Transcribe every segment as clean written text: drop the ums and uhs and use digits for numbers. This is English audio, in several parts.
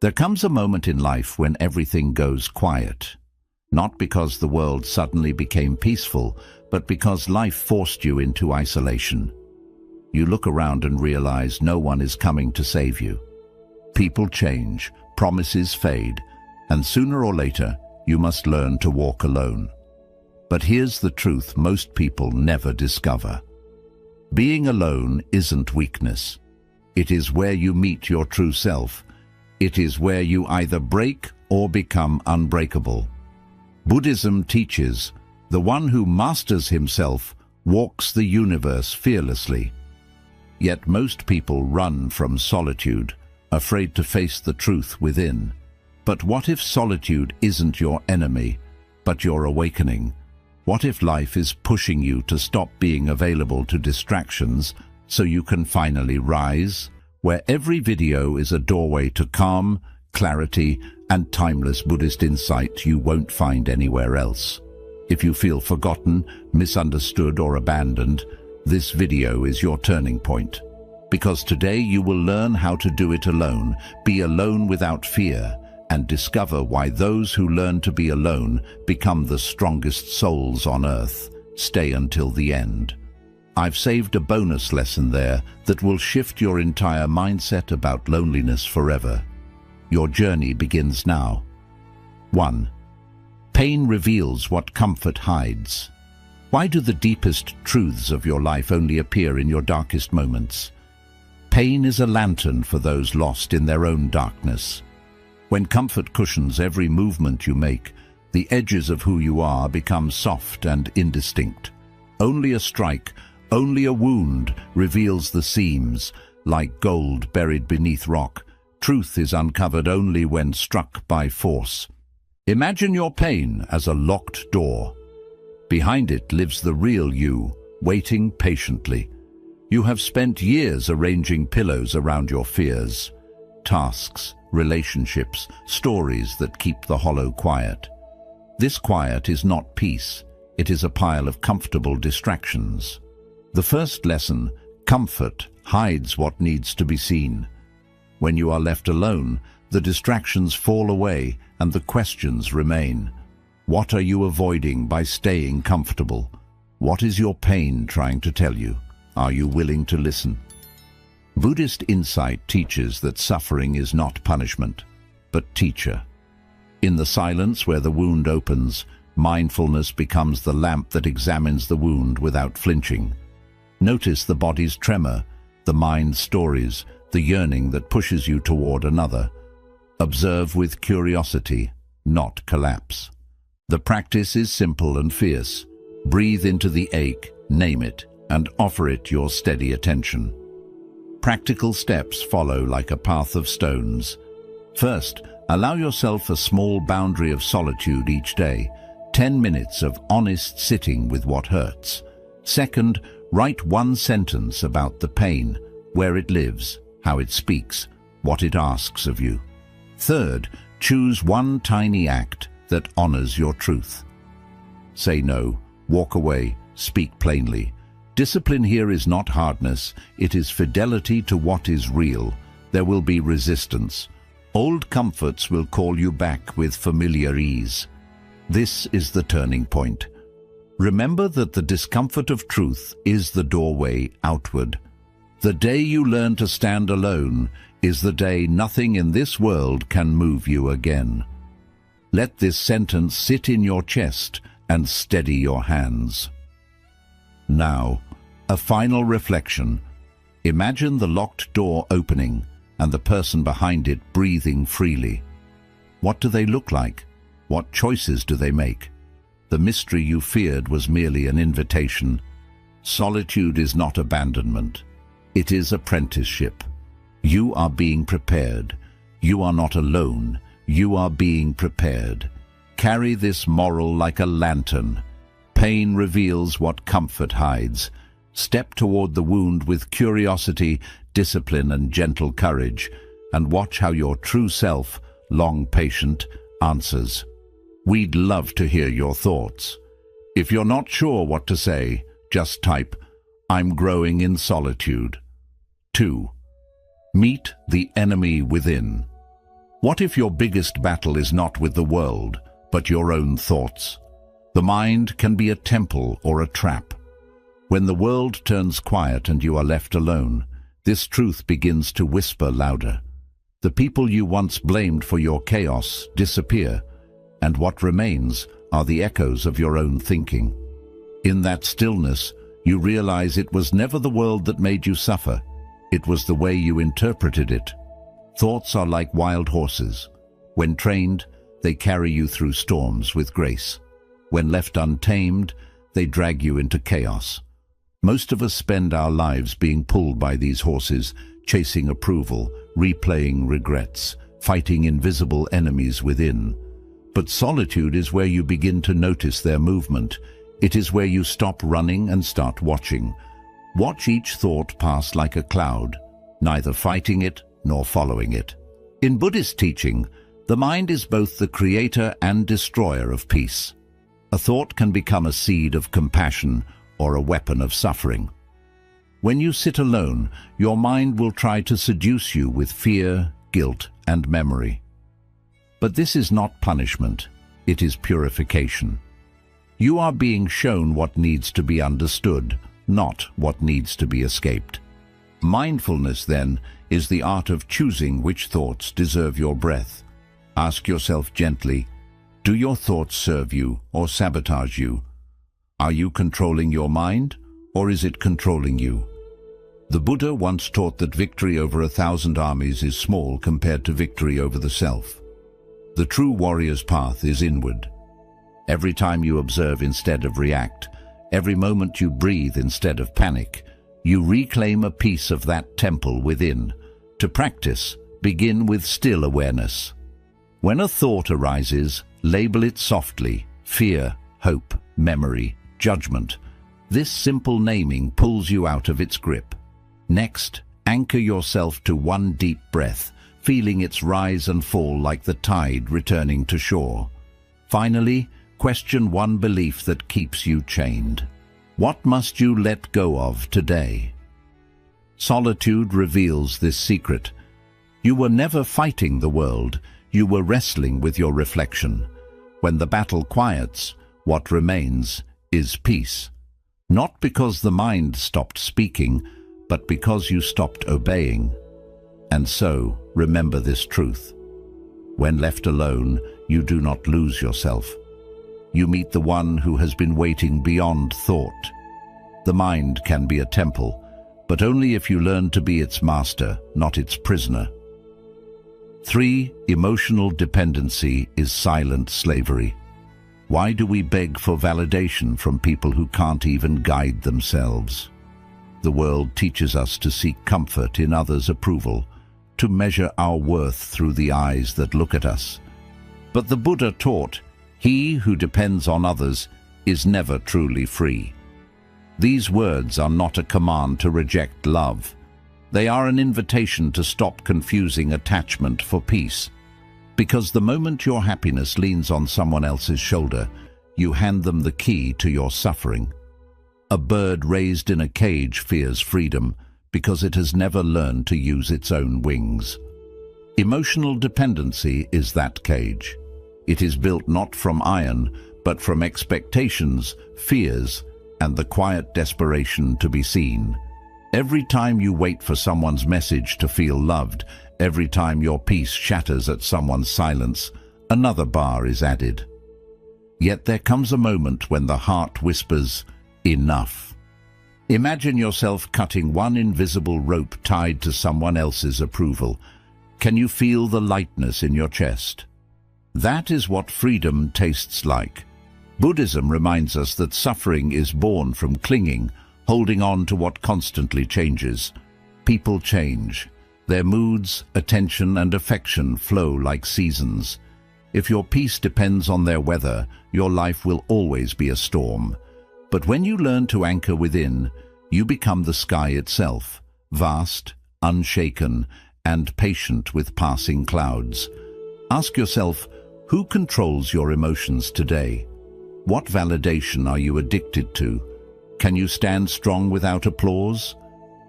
There comes a moment in life when everything goes quiet. Not because the world suddenly became peaceful, but because life forced you into isolation. You look around and realize no one is coming to save you. People change, promises fade, and sooner or later, you must learn to walk alone. But here's the truth most people never discover. Being alone isn't weakness. It is where you meet your true self. It is where you either break or become unbreakable. Buddhism teaches, the one who masters himself walks the universe fearlessly. Yet most people run from solitude, afraid to face the truth within. But what if solitude isn't your enemy, but your awakening? What if life is pushing you to stop being available to distractions so you can finally rise? Where every video is a doorway to calm, clarity, and timeless Buddhist insight you won't find anywhere else. If you feel forgotten, misunderstood, or abandoned, this video is your turning point. Because today you will learn how to do it alone, be alone without fear, and discover why those who learn to be alone become the strongest souls on earth. Stay until the end. I've saved a bonus lesson there that will shift your entire mindset about loneliness forever. Your journey begins now. 1. Pain reveals what comfort hides. Why do the deepest truths of your life only appear in your darkest moments? Pain is a lantern for those lost in their own darkness. When comfort cushions every movement you make, the edges of who you are become soft and indistinct. Only a strike, only a wound reveals the seams, like gold buried beneath rock. Truth is uncovered only when struck by force. Imagine your pain as a locked door. Behind it lives the real you, waiting patiently. You have spent years arranging pillows around your fears. Tasks, relationships, stories that keep the hollow quiet. This quiet is not peace. It is a pile of comfortable distractions. The first lesson, comfort, hides what needs to be seen. When you are left alone, the distractions fall away and the questions remain. What are you avoiding by staying comfortable? What is your pain trying to tell you? Are you willing to listen? Buddhist insight teaches that suffering is not punishment, but teacher. In the silence where the wound opens, mindfulness becomes the lamp that examines the wound without flinching. Notice the body's tremor, the mind's stories, the yearning that pushes you toward another. Observe with curiosity, not collapse. The practice is simple and fierce. Breathe into the ache, name it, and offer it your steady attention. Practical steps follow like a path of stones. First, allow yourself a small boundary of solitude each day, 10 minutes of honest sitting with what hurts. Second, write one sentence about the pain, where it lives, how it speaks, what it asks of you. Third, choose one tiny act that honors your truth. Say no, walk away, speak plainly. Discipline here is not hardness, it is fidelity to what is real. There will be resistance. Old comforts will call you back with familiar ease. This is the turning point. Remember that the discomfort of truth is the doorway outward. The day you learn to stand alone is the day nothing in this world can move you again. Let this sentence sit in your chest and steady your hands. Now, a final reflection. Imagine the locked door opening and the person behind it breathing freely. What do they look like? What choices do they make? The mystery you feared was merely an invitation. Solitude is not abandonment. It is apprenticeship. You are being prepared. You are not alone. You are being prepared. Carry this moral like a lantern. Pain reveals what comfort hides. Step toward the wound with curiosity, discipline, and gentle courage, and watch how your true self, long patient, answers. We'd love to hear your thoughts. If you're not sure what to say, just type, "I'm growing in solitude." 2. Meet the enemy within. What if your biggest battle is not with the world, but your own thoughts? The mind can be a temple or a trap. When the world turns quiet and you are left alone, this truth begins to whisper louder. The people you once blamed for your chaos disappear, and what remains are the echoes of your own thinking. In that stillness, you realize it was never the world that made you suffer. It was the way you interpreted it. Thoughts are like wild horses. When trained, they carry you through storms with grace. When left untamed, they drag you into chaos. Most of us spend our lives being pulled by these horses, chasing approval, replaying regrets, fighting invisible enemies within. But solitude is where you begin to notice their movement. It is where you stop running and start watching. Watch each thought pass like a cloud, neither fighting it nor following it. In Buddhist teaching, the mind is both the creator and destroyer of peace. A thought can become a seed of compassion or a weapon of suffering. When you sit alone, your mind will try to seduce you with fear, guilt, and memory. But this is not punishment, it is purification. You are being shown what needs to be understood, not what needs to be escaped. Mindfulness, then, is the art of choosing which thoughts deserve your breath. Ask yourself gently, do your thoughts serve you or sabotage you? Are you controlling your mind, or is it controlling you? The Buddha once taught that victory over 1,000 armies is small compared to victory over the self. The true warrior's path is inward. Every time you observe instead of react, every moment you breathe instead of panic, you reclaim a piece of that temple within. To practice, begin with still awareness. When a thought arises, label it softly: fear, hope, memory, judgment. This simple naming pulls you out of its grip. Next, anchor yourself to one deep breath, feeling its rise and fall like the tide returning to shore. Finally, question one belief that keeps you chained. What must you let go of today? Solitude reveals this secret. You were never fighting the world, you were wrestling with your reflection. When the battle quiets, what remains is peace. Not because the mind stopped speaking, but because you stopped obeying. And so, remember this truth. When left alone, you do not lose yourself. You meet the one who has been waiting beyond thought. The mind can be a temple, but only if you learn to be its master, not its prisoner. 3. Emotional dependency is silent slavery. Why do we beg for validation from people who can't even guide themselves? The world teaches us to seek comfort in others' approval, to measure our worth through the eyes that look at us. But the Buddha taught, he who depends on others is never truly free. These words are not a command to reject love. They are an invitation to stop confusing attachment for peace. Because the moment your happiness leans on someone else's shoulder, you hand them the key to your suffering. A bird raised in a cage fears freedom because it has never learned to use its own wings. Emotional dependency is that cage. It is built not from iron, but from expectations, fears, and the quiet desperation to be seen. Every time you wait for someone's message to feel loved, every time your peace shatters at someone's silence, another bar is added. Yet there comes a moment when the heart whispers, enough. Imagine yourself cutting one invisible rope tied to someone else's approval. Can you feel the lightness in your chest? That is what freedom tastes like. Buddhism reminds us that suffering is born from clinging, holding on to what constantly changes. People change. Their moods, attention, and affection flow like seasons. If your peace depends on their weather, your life will always be a storm. But when you learn to anchor within, you become the sky itself, vast, unshaken, and patient with passing clouds. Ask yourself, who controls your emotions today? What validation are you addicted to? Can you stand strong without applause?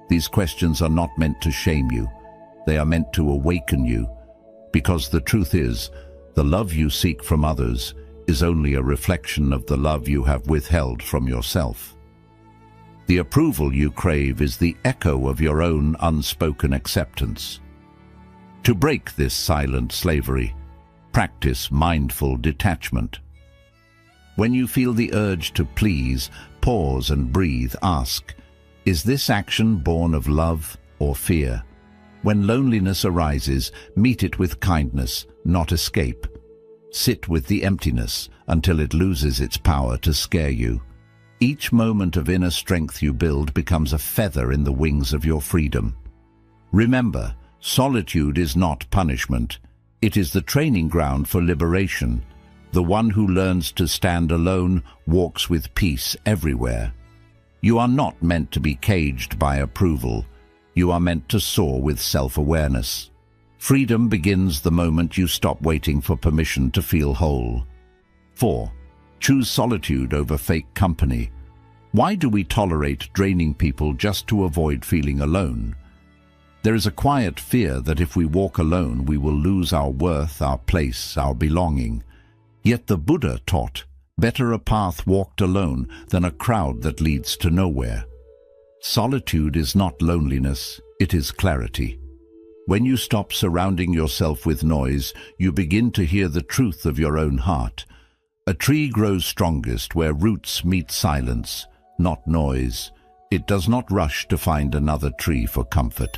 These questions are not meant to shame you. They are meant to awaken you. Because the truth is, the love you seek from others is only a reflection of the love you have withheld from yourself. The approval you crave is the echo of your own unspoken acceptance. To break this silent slavery, practice mindful detachment. When you feel the urge to please, pause and breathe. Ask, is this action born of love or fear? When loneliness arises, meet it with kindness, not escape. Sit with the emptiness until it loses its power to scare you. Each moment of inner strength you build becomes a feather in the wings of your freedom. Remember, solitude is not punishment. It is the training ground for liberation. The one who learns to stand alone walks with peace everywhere. You are not meant to be caged by approval. You are meant to soar with self-awareness. Freedom begins the moment you stop waiting for permission to feel whole. 4. Choose solitude over fake company. Why do we tolerate draining people just to avoid feeling alone? There is a quiet fear that if we walk alone, we will lose our worth, our place, our belonging. Yet the Buddha taught, better a path walked alone than a crowd that leads to nowhere. Solitude is not loneliness, it is clarity. When you stop surrounding yourself with noise, you begin to hear the truth of your own heart. A tree grows strongest where roots meet silence, not noise. It does not rush to find another tree for comfort.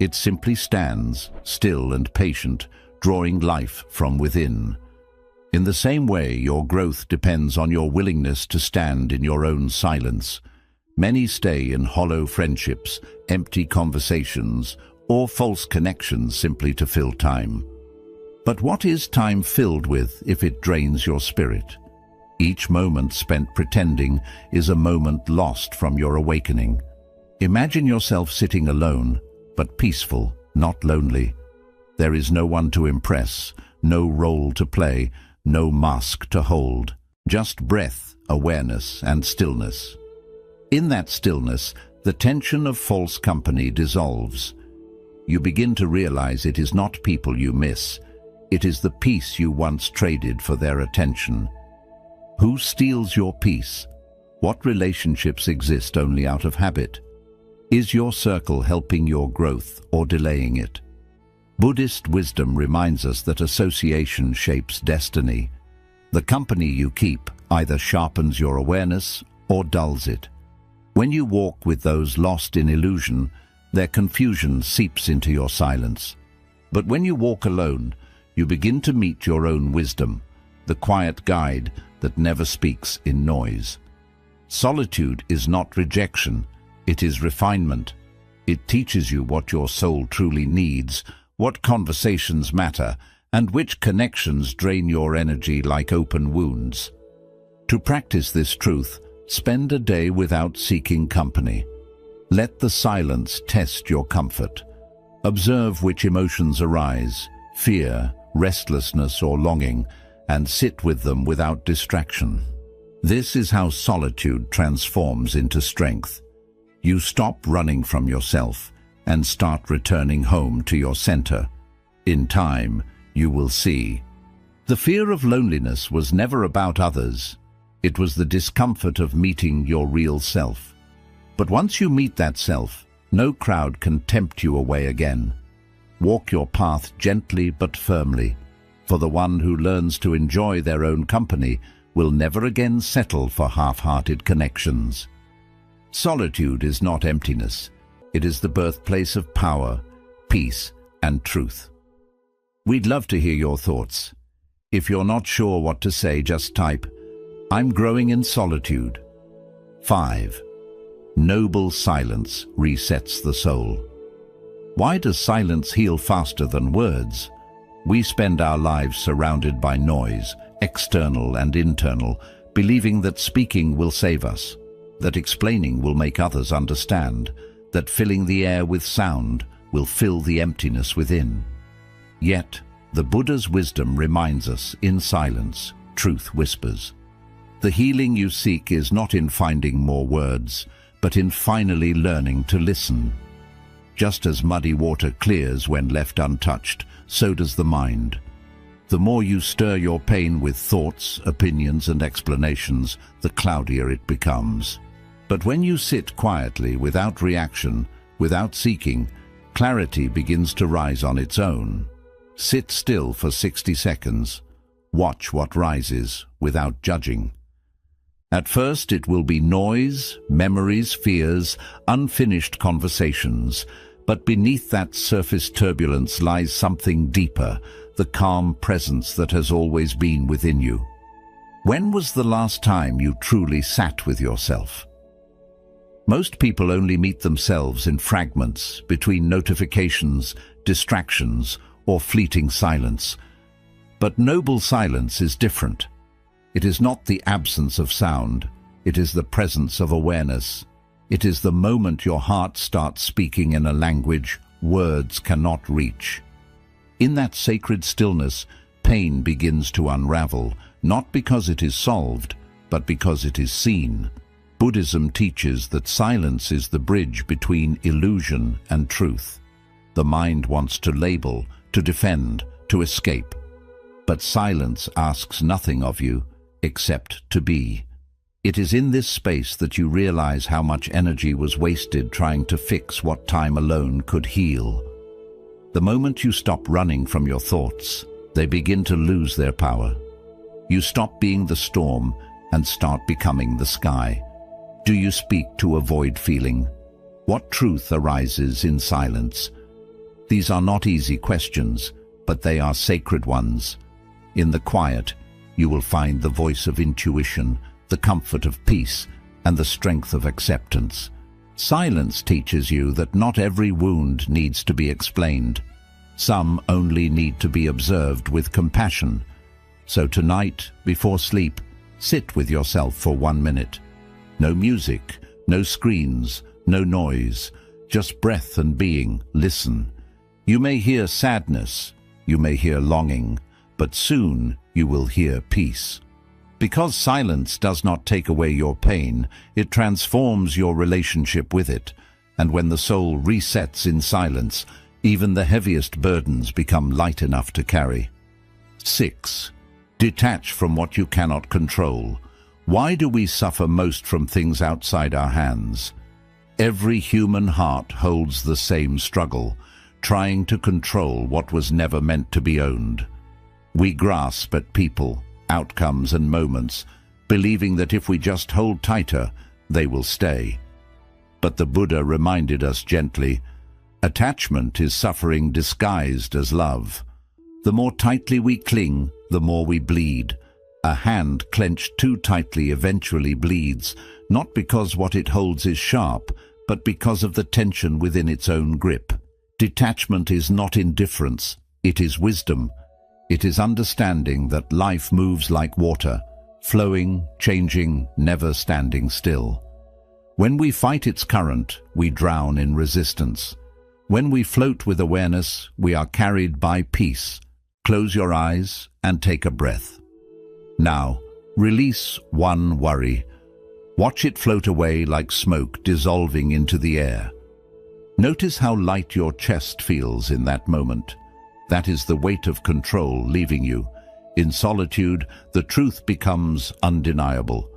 It simply stands, still and patient, drawing life from within. In the same way, your growth depends on your willingness to stand in your own silence. Many stay in hollow friendships, empty conversations, or false connections simply to fill time. But what is time filled with if it drains your spirit? Each moment spent pretending is a moment lost from your awakening. Imagine yourself sitting alone, but peaceful, not lonely. There is no one to impress, no role to play, no mask to hold. Just breath, awareness, and stillness. In that stillness, the tension of false company dissolves. You begin to realize it is not people you miss. It is the peace you once traded for their attention. Who steals your peace? What relationships exist only out of habit? Is your circle helping your growth or delaying it? Buddhist wisdom reminds us that association shapes destiny. The company you keep either sharpens your awareness or dulls it. When you walk with those lost in illusion, their confusion seeps into your silence. But when you walk alone, you begin to meet your own wisdom, the quiet guide that never speaks in noise. Solitude is not rejection, it is refinement. It teaches you what your soul truly needs, what conversations matter, and which connections drain your energy like open wounds. To practice this truth, spend a day without seeking company. Let the silence test your comfort. Observe which emotions arise, fear, restlessness, or longing, and sit with them without distraction. This is how solitude transforms into strength. You stop running from yourself and start returning home to your center. In time, you will see. The fear of loneliness was never about others. It was the discomfort of meeting your real self. But once you meet that self, no crowd can tempt you away again. Walk your path gently but firmly, for the one who learns to enjoy their own company will never again settle for half-hearted connections. Solitude is not emptiness. It is the birthplace of power, peace, and truth. We'd love to hear your thoughts. If you're not sure what to say, just type, "I'm growing in solitude." 5. Noble silence resets the soul. Why does silence heal faster than words? We spend our lives surrounded by noise, external and internal, believing that speaking will save us, that explaining will make others understand, that filling the air with sound will fill the emptiness within. Yet, the Buddha's wisdom reminds us, in silence, truth whispers. The healing you seek is not in finding more words, but in finally learning to listen. Just as muddy water clears when left untouched, so does the mind. The more you stir your pain with thoughts, opinions, and explanations, the cloudier it becomes. But when you sit quietly, without reaction, without seeking, clarity begins to rise on its own. Sit still for 60 seconds. Watch what rises, without judging. At first it will be noise, memories, fears, unfinished conversations. But beneath that surface turbulence lies something deeper, the calm presence that has always been within you. When was the last time you truly sat with yourself? Most people only meet themselves in fragments, between notifications, distractions, or fleeting silence. But noble silence is different. It is not the absence of sound, it is the presence of awareness. It is the moment your heart starts speaking in a language words cannot reach. In that sacred stillness, pain begins to unravel, not because it is solved, but because it is seen. Buddhism teaches that silence is the bridge between illusion and truth. The mind wants to label, to defend, to escape. But silence asks nothing of you except to be. It is in this space that you realize how much energy was wasted trying to fix what time alone could heal. The moment you stop running from your thoughts, they begin to lose their power. You stop being the storm and start becoming the sky. Do you speak to avoid feeling? What truth arises in silence? These are not easy questions, but they are sacred ones. In the quiet, you will find the voice of intuition, the comfort of peace, and the strength of acceptance. Silence teaches you that not every wound needs to be explained. Some only need to be observed with compassion. So tonight, before sleep, sit with yourself for 1 minute. No music, no screens, no noise, just breath and being. Listen. You may hear sadness, you may hear longing, but soon you will hear peace. Because silence does not take away your pain, it transforms your relationship with it. And when the soul resets in silence, even the heaviest burdens become light enough to carry. 6. Detach from what you cannot control. Why do we suffer most from things outside our hands? Every human heart holds the same struggle, trying to control what was never meant to be owned. We grasp at people, outcomes and moments, believing that if we just hold tighter, they will stay. But the Buddha reminded us gently, attachment is suffering disguised as love. The more tightly we cling, the more we bleed. A hand clenched too tightly eventually bleeds, not because what it holds is sharp, but because of the tension within its own grip. Detachment is not indifference, it is wisdom. It is understanding that life moves like water, flowing, changing, never standing still. When we fight its current, we drown in resistance. When we float with awareness, we are carried by peace. Close your eyes and take a breath. Now, release one worry. Watch it float away like smoke dissolving into the air. Notice how light your chest feels in that moment. That is the weight of control leaving you. In solitude, the truth becomes undeniable.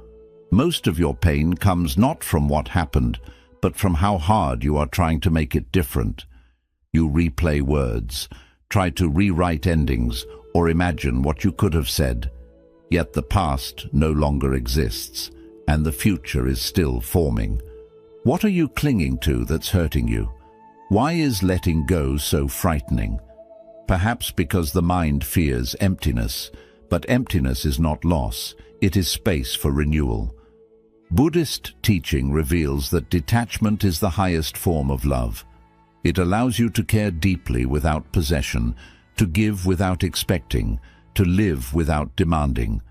Most of your pain comes not from what happened, but from how hard you are trying to make it different. You replay words, try to rewrite endings, or imagine what you could have said. Yet the past no longer exists, and the future is still forming. What are you clinging to that's hurting you? Why is letting go so frightening? Perhaps because the mind fears emptiness, but emptiness is not loss, it is space for renewal. Buddhist teaching reveals that detachment is the highest form of love. It allows you to care deeply without possession, to give without expecting, to live without demanding.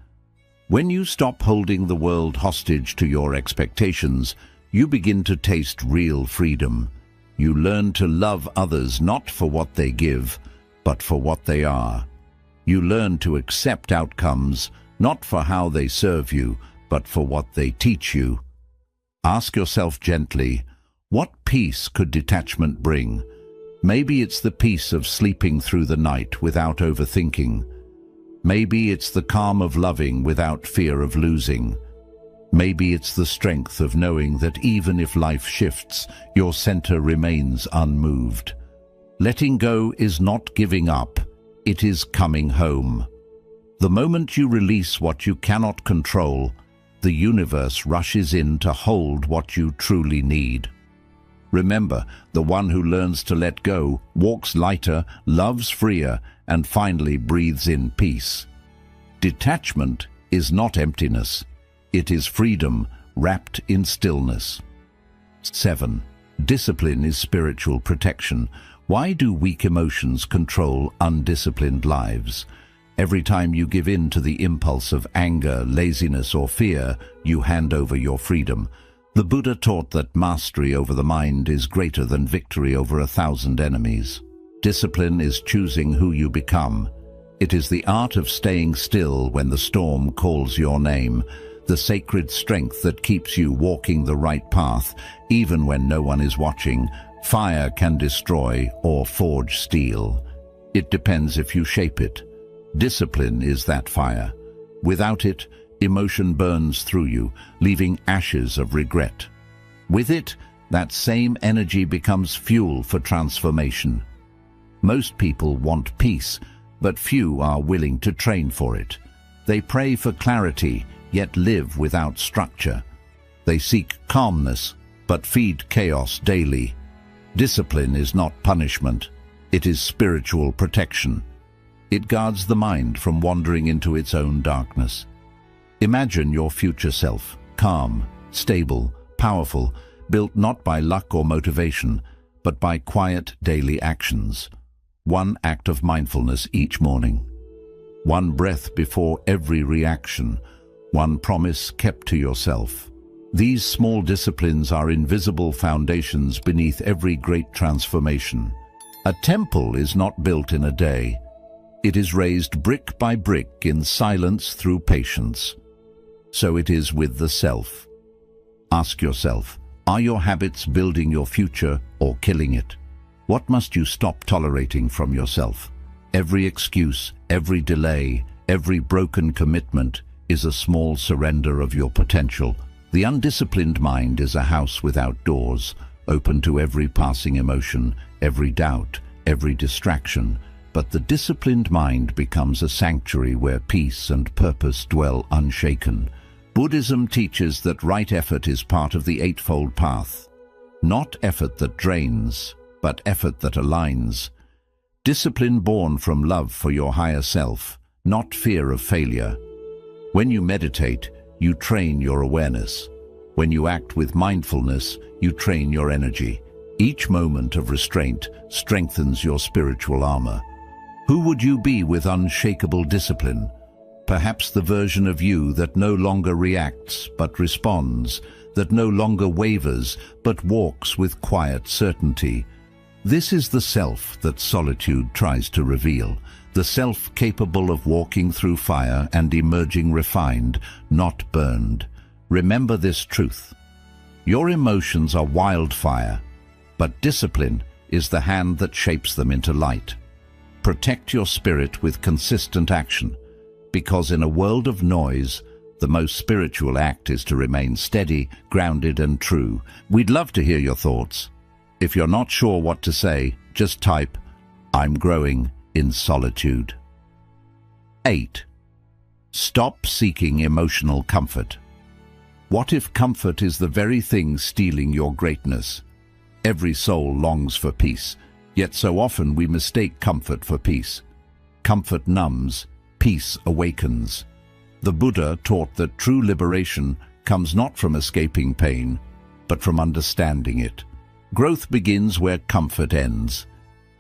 When you stop holding the world hostage to your expectations, you begin to taste real freedom. You learn to love others not for what they give, but for what they are. You learn to accept outcomes not for how they serve you, but for what they teach you. Ask yourself gently, what peace could detachment bring? Maybe it's the peace of sleeping through the night without overthinking. Maybe it's the calm of loving without fear of losing. Maybe it's the strength of knowing that even if life shifts, your center remains unmoved. Letting go is not giving up, it is coming home. The moment you release what you cannot control, the universe rushes in to hold what you truly need. Remember, the one who learns to let go walks lighter, loves freer, and finally breathes in peace. Detachment is not emptiness. It is freedom wrapped in stillness. 7. Discipline is spiritual protection. Why do weak emotions control undisciplined lives? Every time you give in to the impulse of anger, laziness, or fear, you hand over your freedom. The Buddha taught that mastery over the mind is greater than victory over 1,000 enemies. Discipline is choosing who you become. It is the art of staying still when the storm calls your name, the sacred strength that keeps you walking the right path, even when no one is watching. Fire can destroy or forge steel. It depends if you shape it. Discipline is that fire. Without it, emotion burns through you, leaving ashes of regret. With it, that same energy becomes fuel for transformation. Most people want peace, but few are willing to train for it. They pray for clarity, yet live without structure. They seek calmness, but feed chaos daily. Discipline is not punishment. It is spiritual protection. It guards the mind from wandering into its own darkness. Imagine your future self, calm, stable, powerful, built not by luck or motivation, but by quiet daily actions. One act of mindfulness each morning. One breath before every reaction. One promise kept to yourself. These small disciplines are invisible foundations beneath every great transformation. A temple is not built in a day. It is raised brick by brick in silence through patience. So it is with the self. Ask yourself, are your habits building your future or killing it? What must you stop tolerating from yourself? Every excuse, every delay, every broken commitment is a small surrender of your potential. The undisciplined mind is a house without doors, open to every passing emotion, every doubt, every distraction. But the disciplined mind becomes a sanctuary where peace and purpose dwell unshaken. Buddhism teaches that right effort is part of the Eightfold Path. Not effort that drains, but effort that aligns. Discipline born from love for your higher self, not fear of failure. When you meditate, you train your awareness. When you act with mindfulness, you train your energy. Each moment of restraint strengthens your spiritual armor. Who would you be with unshakable discipline? Perhaps the version of you that no longer reacts but responds, that no longer wavers but walks with quiet certainty. This is the self that solitude tries to reveal, the self capable of walking through fire and emerging refined, not burned. Remember this truth. Your emotions are wildfire, but discipline is the hand that shapes them into light. Protect your spirit with consistent action, because in a world of noise, the most spiritual act is to remain steady, grounded, and true. We'd love to hear your thoughts. If you're not sure what to say, just type, "I'm growing in solitude." 8. Stop seeking emotional comfort. What if comfort is the very thing stealing your greatness? Every soul longs for peace, yet so often we mistake comfort for peace. Comfort numbs, peace awakens. The Buddha taught that true liberation comes not from escaping pain, but from understanding it. Growth begins where comfort ends.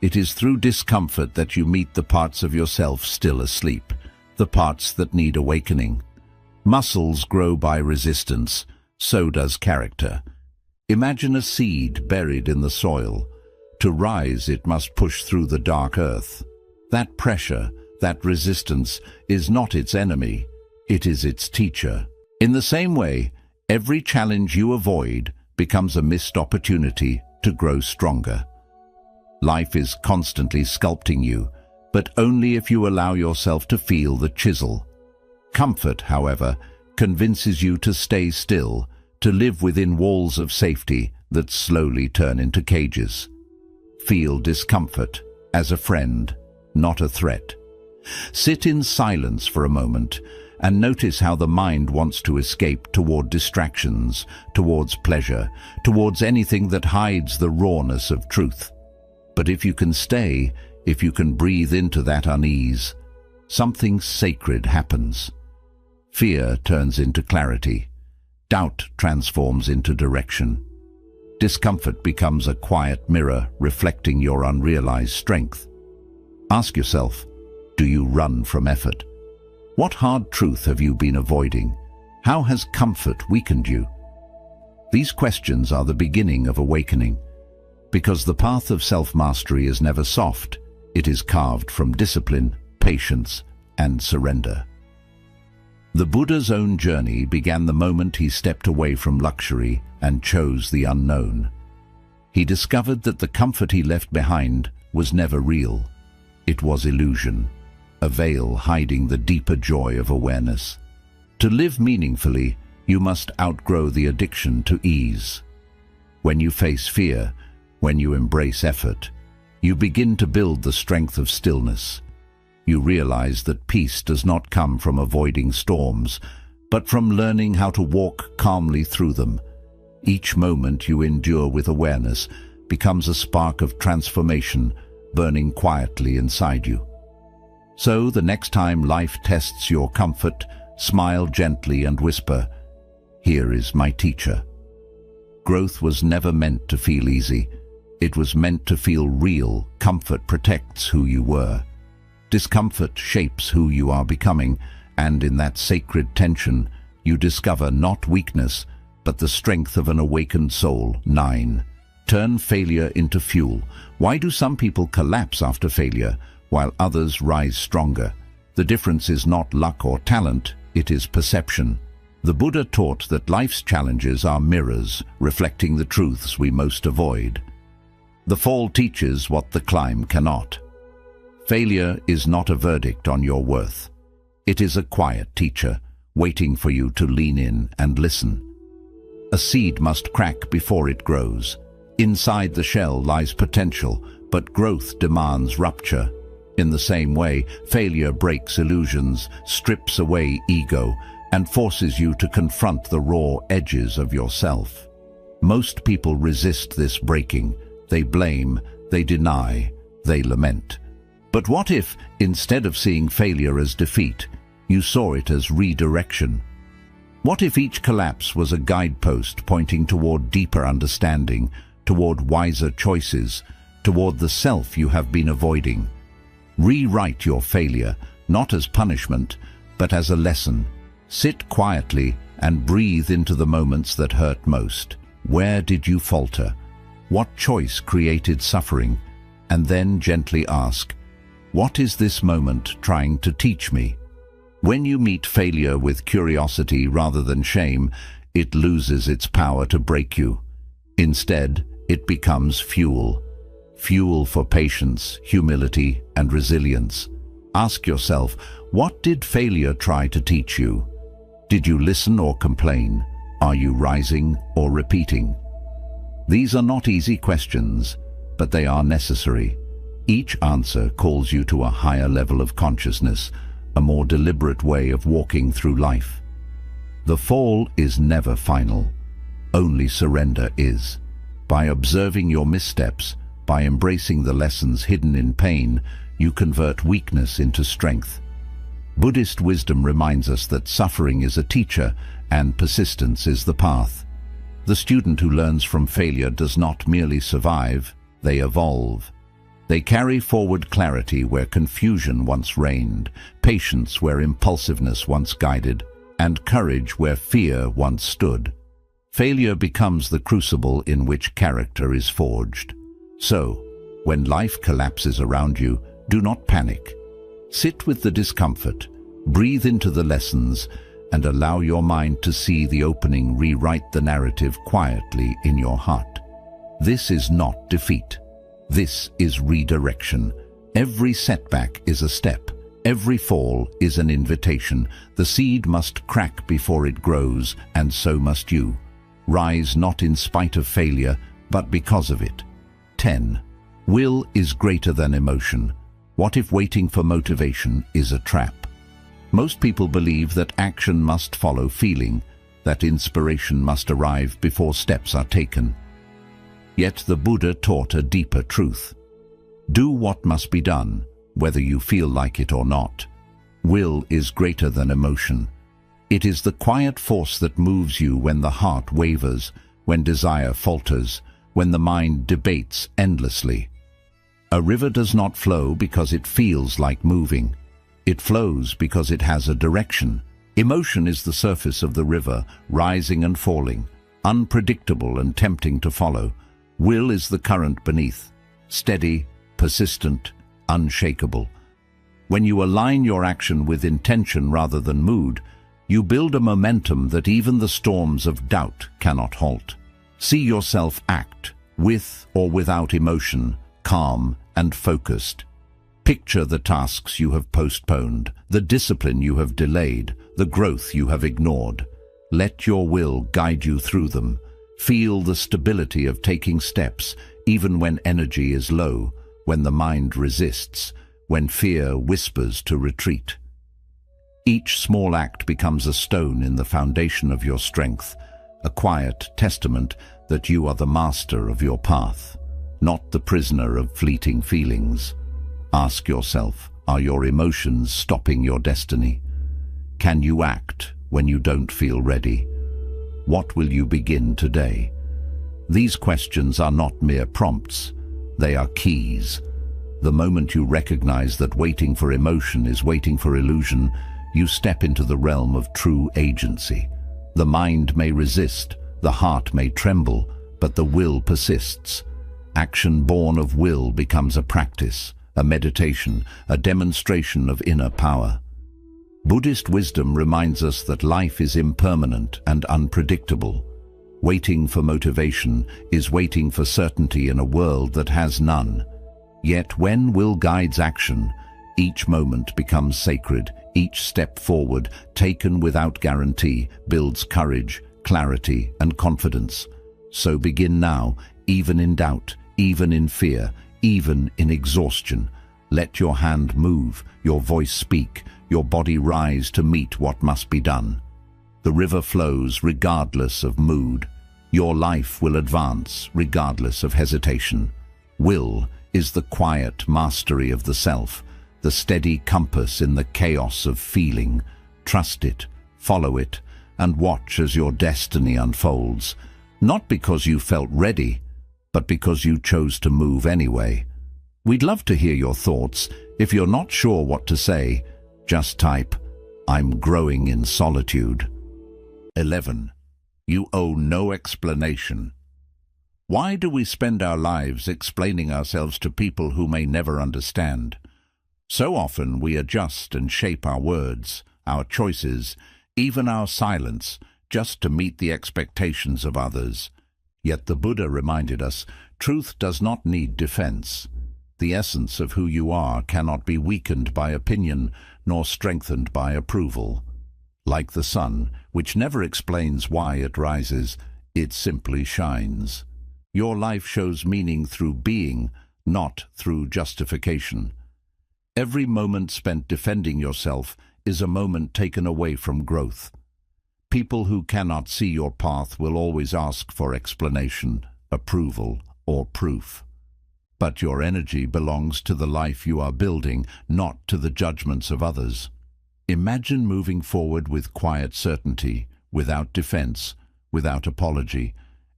It is through discomfort that you meet the parts of yourself still asleep, the parts that need awakening. Muscles grow by resistance, so does character. Imagine a seed buried in the soil. To rise, it must push through the dark earth. That pressure, that resistance, is not its enemy, it is its teacher. In the same way, every challenge you avoid becomes a missed opportunity to grow stronger. Life is constantly sculpting you, but only if you allow yourself to feel the chisel. Comfort, however, convinces you to stay still, to live within walls of safety that slowly turn into cages. Feel discomfort as a friend, not a threat. Sit in silence for a moment and notice how the mind wants to escape toward distractions, towards pleasure, towards anything that hides the rawness of truth. But if you can stay, if you can breathe into that unease, something sacred happens. Fear turns into clarity. Doubt transforms into direction. Discomfort becomes a quiet mirror reflecting your unrealized strength. Ask yourself, do you run from effort? What hard truth have you been avoiding? How has comfort weakened you? These questions are the beginning of awakening, because the path of self-mastery is never soft. It is carved from discipline, patience, and surrender. The Buddha's own journey began the moment he stepped away from luxury and chose the unknown. He discovered that the comfort he left behind was never real. It was illusion, a veil hiding the deeper joy of awareness. To live meaningfully, you must outgrow the addiction to ease. When you face fear, when you embrace effort, you begin to build the strength of stillness. You realize that peace does not come from avoiding storms, but from learning how to walk calmly through them. Each moment you endure with awareness becomes a spark of transformation burning quietly inside you. So the next time life tests your comfort, smile gently and whisper, "Here is my teacher." Growth was never meant to feel easy. It was meant to feel real. Comfort protects who you were. Discomfort shapes who you are becoming, and in that sacred tension, you discover not weakness, but the strength of an awakened soul. 9. Turn failure into fuel. Why do some people collapse after failure, while others rise stronger? The difference is not luck or talent, it is perception. The Buddha taught that life's challenges are mirrors, reflecting the truths we most avoid. The fall teaches what the climb cannot. Failure is not a verdict on your worth. It is a quiet teacher, waiting for you to lean in and listen. A seed must crack before it grows. Inside the shell lies potential, but growth demands rupture. In the same way, failure breaks illusions, strips away ego, and forces you to confront the raw edges of yourself. Most people resist this breaking. They blame, they deny, they lament. But what if, instead of seeing failure as defeat, you saw it as redirection? What if each collapse was a guidepost pointing toward deeper understanding, toward wiser choices, toward the self you have been avoiding? Rewrite your failure, not as punishment, but as a lesson. Sit quietly and breathe into the moments that hurt most. Where did you falter? What choice created suffering? And then gently ask, what is this moment trying to teach me? When you meet failure with curiosity rather than shame, it loses its power to break you. Instead, it becomes fuel. Fuel for patience, humility, and resilience. Ask yourself, what did failure try to teach you? Did you listen or complain? Are you rising or repeating? These are not easy questions, but they are necessary. Each answer calls you to a higher level of consciousness, a more deliberate way of walking through life. The fall is never final. Only surrender is. By observing your missteps, by embracing the lessons hidden in pain, you convert weakness into strength. Buddhist wisdom reminds us that suffering is a teacher and persistence is the path. The student who learns from failure does not merely survive, they evolve. They carry forward clarity where confusion once reigned, patience where impulsiveness once guided, and courage where fear once stood. Failure becomes the crucible in which character is forged. So, when life collapses around you, do not panic. Sit with the discomfort, breathe into the lessons, and allow your mind to see the opening rewrite the narrative quietly in your heart. This is not defeat. This is redirection. Every setback is a step. Every fall is an invitation. The seed must crack before it grows, and so must you. Rise not in spite of failure, but because of it. 10. Will is greater than emotion. What if waiting for motivation is a trap? Most people believe that action must follow feeling, that inspiration must arrive before steps are taken. Yet the Buddha taught a deeper truth. Do what must be done, whether you feel like it or not. Will is greater than emotion. It is the quiet force that moves you when the heart wavers, when desire falters, when the mind debates endlessly. A river does not flow because it feels like moving. It flows because it has a direction. Emotion is the surface of the river, rising and falling, unpredictable and tempting to follow. Will is the current beneath, steady, persistent, unshakable. When you align your action with intention rather than mood, you build a momentum that even the storms of doubt cannot halt. See yourself act, with or without emotion, calm and focused. Picture the tasks you have postponed, the discipline you have delayed, the growth you have ignored. Let your will guide you through them. Feel the stability of taking steps, even when energy is low, when the mind resists, when fear whispers to retreat. Each small act becomes a stone in the foundation of your strength, a quiet testament that you are the master of your path, not the prisoner of fleeting feelings. Ask yourself, are your emotions stopping your destiny? Can you act when you don't feel ready? What will you begin today? These questions are not mere prompts, they are keys. The moment you recognize that waiting for emotion is waiting for illusion, you step into the realm of true agency. The mind may resist, the heart may tremble, but the will persists. Action born of will becomes a practice, a meditation, a demonstration of inner power. Buddhist wisdom reminds us that life is impermanent and unpredictable. Waiting for motivation is waiting for certainty in a world that has none. Yet when will guides action, each moment becomes sacred, each step forward, taken without guarantee, builds courage, clarity, and confidence. So begin now, even in doubt, even in fear, even in exhaustion. Let your hand move, your voice speak, your body rise to meet what must be done. The river flows regardless of mood. Your life will advance regardless of hesitation. Will is the quiet mastery of the self, the steady compass in the chaos of feeling. Trust it, follow it, and watch as your destiny unfolds, not because you felt ready, but because you chose to move anyway. We'd love to hear your thoughts. If you're not sure what to say, just type, "I'm growing in solitude." 11. You owe no explanation. Why do we spend our lives explaining ourselves to people who may never understand? So often we adjust and shape our words, our choices, even our silence, just to meet the expectations of others. Yet the Buddha reminded us, truth does not need defense. The essence of who you are cannot be weakened by opinion, nor strengthened by approval. Like the sun, which never explains why it rises, it simply shines. Your life shows meaning through being, not through justification. Every moment spent defending yourself is a moment taken away from growth. People who cannot see your path will always ask for explanation, approval, or proof. But your energy belongs to the life you are building, not to the judgments of others. Imagine moving forward with quiet certainty, without defense, without apology.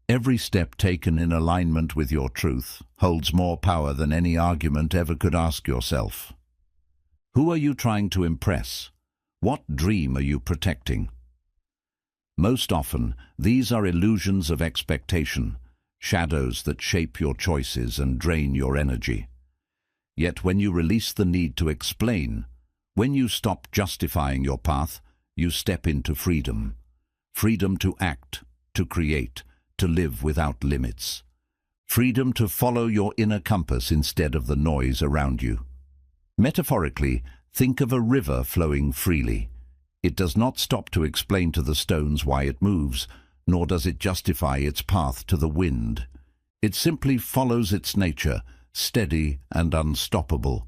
Every step taken in alignment with your truth holds more power than any argument ever could. Ask yourself, who are you trying to impress? What dream are you protecting? Most often, these are illusions of expectation, shadows that shape your choices and drain your energy. Yet when you release the need to explain, when you stop justifying your path, you step into freedom. Freedom to act, to create, to live without limits. freedom to follow your inner compass instead of the noise around you. Metaphorically, think of a river flowing freely. It does not stop to explain to the stones why it moves, nor does it justify its path to the wind. It simply follows its nature, steady and unstoppable.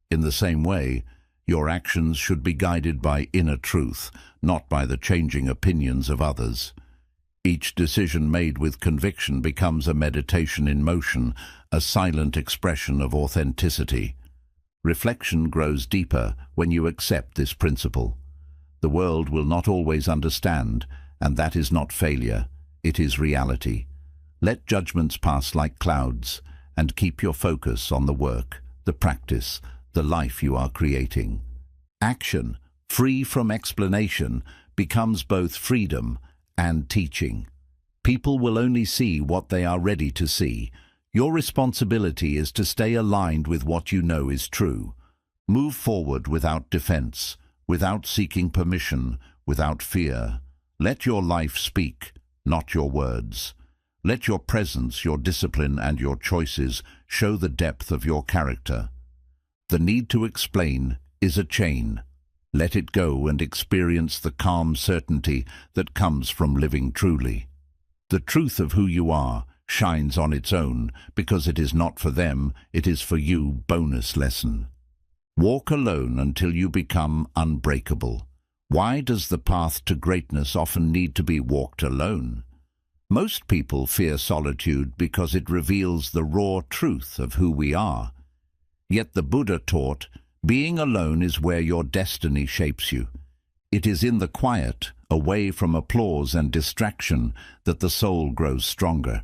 In the same way, your actions should be guided by inner truth, not by the changing opinions of others. Each decision made with conviction becomes a meditation in motion, a silent expression of authenticity. Reflection grows deeper when you accept this principle. The world will not always understand, and that is not failure, it is reality. Let judgments pass like clouds, and keep your focus on the work, the practice, the life you are creating. Action, free from explanation, becomes both freedom and teaching. People will only see what they are ready to see. Your responsibility is to stay aligned with what you know is true. Move forward without defense, without seeking permission, without fear. Let your life speak, not your words. Let your presence, your discipline, and your choices show the depth of your character. The need to explain is a chain. Let it go and experience the calm certainty that comes from living truly. The truth of who you are shines on its own, because it is not for them, it is for you. Bonus lesson. Walk alone until you become unbreakable. Why does the path to greatness often need to be walked alone? Most people fear solitude because it reveals the raw truth of who we are. Yet the Buddha taught, being alone is where your destiny shapes you. It is in the quiet, away from applause and distraction, that the soul grows stronger.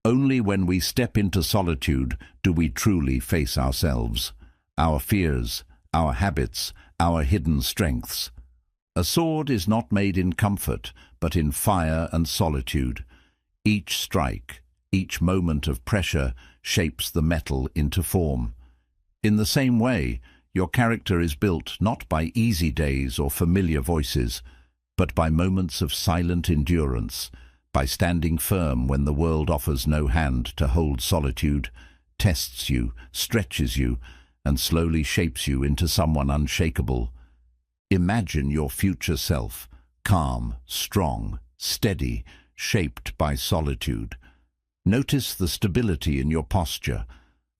Only when we step into solitude do we truly face ourselves, our fears, our habits, our hidden strengths. A sword is not made in comfort, but in fire and solitude. Each strike, each moment of pressure shapes the metal into form. In the same way, your character is built not by easy days or familiar voices, but by moments of silent endurance, by standing firm when the world offers no hand to hold. Solitude tests you, stretches you, and slowly shapes you into someone unshakable. Imagine your future self, calm, strong, steady, shaped by solitude. Notice the stability in your posture,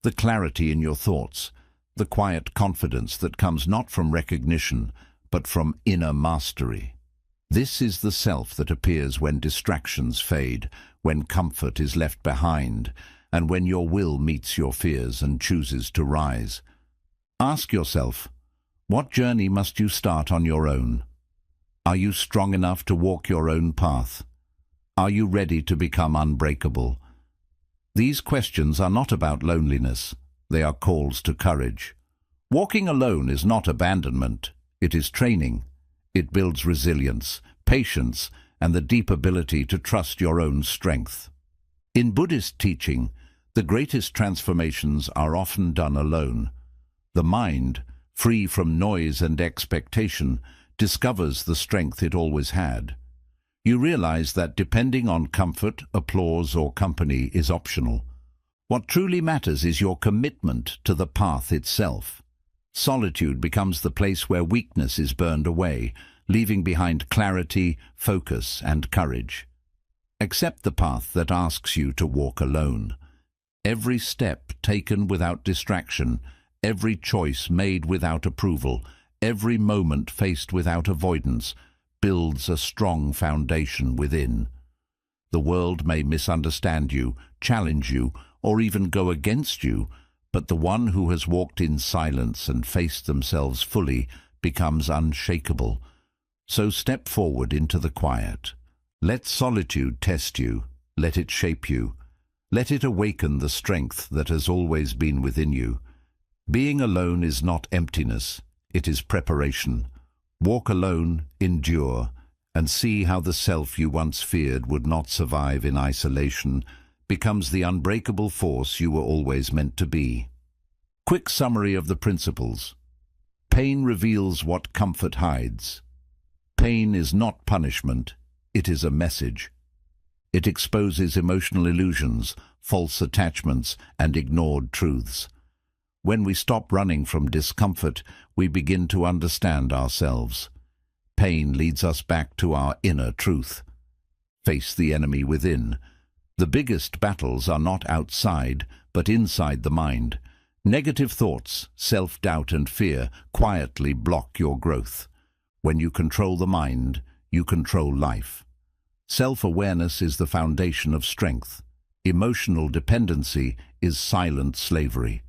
the clarity in your thoughts, the quiet confidence that comes not from recognition, but from inner mastery. This is the self that appears when distractions fade, when comfort is left behind, and when your will meets your fears and chooses to rise. Ask yourself, what journey must you start on your own? Are you strong enough to walk your own path? Are you ready to become unbreakable? These questions are not about loneliness. They are calls to courage. Walking alone is not abandonment. It is training. It builds resilience, patience, and the deep ability to trust your own strength. In Buddhist teaching, the greatest transformations are often done alone. The mind, free from noise and expectation, discovers the strength it always had. You realize that depending on comfort, applause, or company is optional. What truly matters is your commitment to the path itself. Solitude becomes the place where weakness is burned away, leaving behind clarity, focus, and courage. Accept the path that asks you to walk alone. Every step taken without distraction, every choice made without approval, every moment faced without avoidance, builds a strong foundation within. The world may misunderstand you, challenge you, or even go against you, but the one who has walked in silence and faced themselves fully becomes unshakable. So step forward into the quiet. Let solitude test you. Let it shape you. Let it awaken the strength that has always been within you. Being alone is not emptiness. It is preparation. Walk alone, endure, and see how the self you once feared would not survive in isolation becomes the unbreakable force you were always meant to be. Quick summary of the principles. Pain reveals what comfort hides. Pain is not punishment, it is a message. It exposes emotional illusions, false attachments, and ignored truths. When we stop running from discomfort, we begin to understand ourselves. Pain leads us back to our inner truth. Face the enemy within. The biggest battles are not outside, but inside the mind. Negative thoughts, self-doubt and fear quietly block your growth. When you control the mind, you control life. Self-awareness is the foundation of strength. Emotional dependency is silent slavery.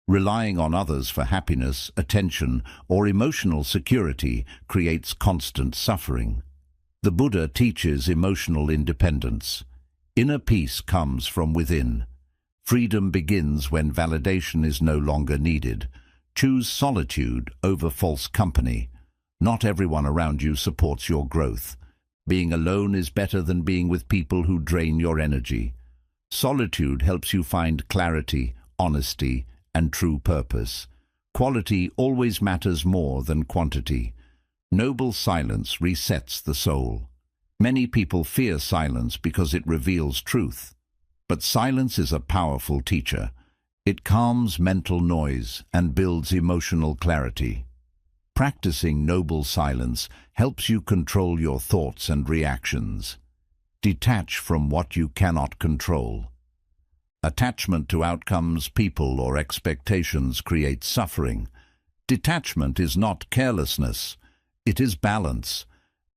Relying on others for happiness, attention, or emotional security creates constant suffering. The Buddha teaches emotional independence. Inner peace comes from within. Freedom begins when validation is no longer needed. Choose solitude over false company. Not everyone around you supports your growth. Being alone is better than being with people who drain your energy. Solitude helps you find clarity, honesty, and true purpose. Quality always matters more than quantity. Noble silence resets the soul. Many people fear silence because it reveals truth. But silence is a powerful teacher. It calms mental noise and builds emotional clarity. Practicing noble silence helps you control your thoughts and reactions. Detach from what you cannot control. Attachment to outcomes, people, or expectations creates suffering. Detachment is not carelessness. It is balance.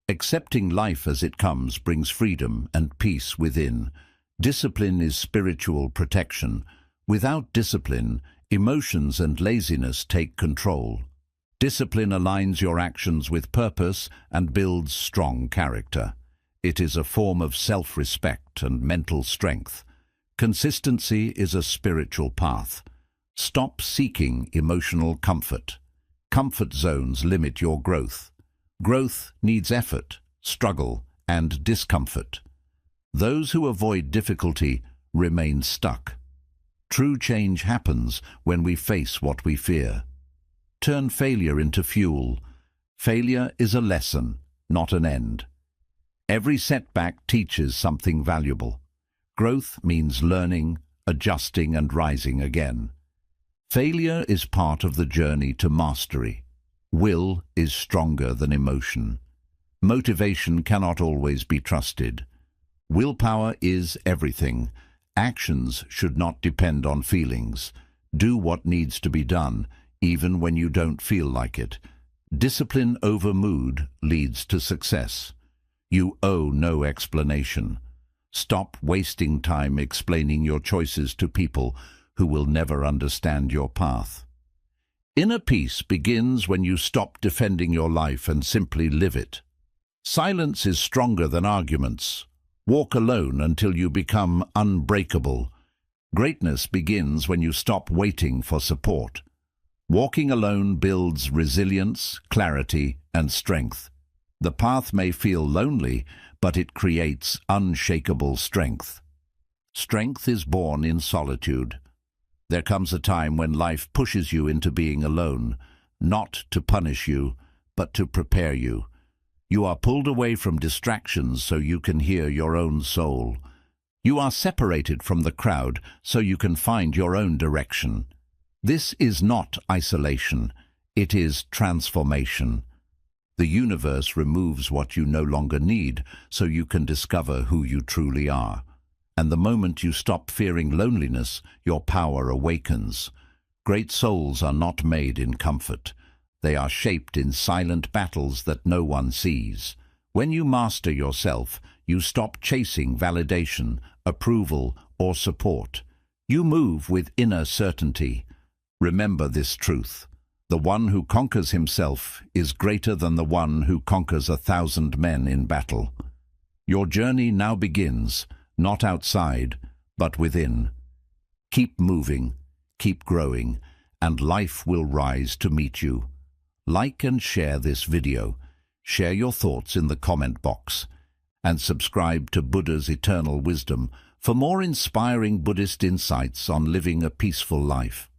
Accepting life as it comes brings freedom and peace within. Discipline is spiritual protection. Without discipline, emotions and laziness take control. Discipline aligns your actions with purpose and builds strong character. It is a form of self-respect and mental strength. Consistency is a spiritual path. Stop seeking emotional comfort. Comfort zones limit your growth. Growth needs effort, struggle, and discomfort. Those who avoid difficulty remain stuck. True change happens when we face what we fear. Turn failure into fuel. Failure is a lesson, not an end. Every setback teaches something valuable. Growth means learning, adjusting, and rising again. Failure is part of the journey to mastery. Will is stronger than emotion. Motivation cannot always be trusted. Willpower is everything. Actions should not depend on feelings. Do what needs to be done, even when you don't feel like it. Discipline over mood leads to success. You owe no explanation. Stop wasting time explaining your choices to people who will never understand your path. Inner peace begins when you stop defending your life and simply live it. Silence is stronger than arguments. Walk alone until you become unbreakable. Greatness begins when you stop waiting for support. Walking alone builds resilience, clarity, and strength. The path may feel lonely, but it creates unshakable strength. Strength is born in solitude. There comes a time when life pushes you into being alone, not to punish you, but to prepare you. You are pulled away from distractions so you can hear your own soul. You are separated from the crowd so you can find your own direction. This is not isolation, it is transformation. The universe removes what you no longer need so you can discover who you truly are. And the moment you stop fearing loneliness, your power awakens. Great souls are not made in comfort. They are shaped in silent battles that no one sees. When you master yourself, you stop chasing validation, approval, or support. You move with inner certainty. Remember this truth. The one who conquers himself is greater than the one who conquers 1,000 men in battle. Your journey now begins, not outside, but within. Keep moving, keep growing, and life will rise to meet you. Like and share this video. Share your thoughts in the comment box. And subscribe to Buddha's Eternal Wisdom for more inspiring Buddhist insights on living a peaceful life.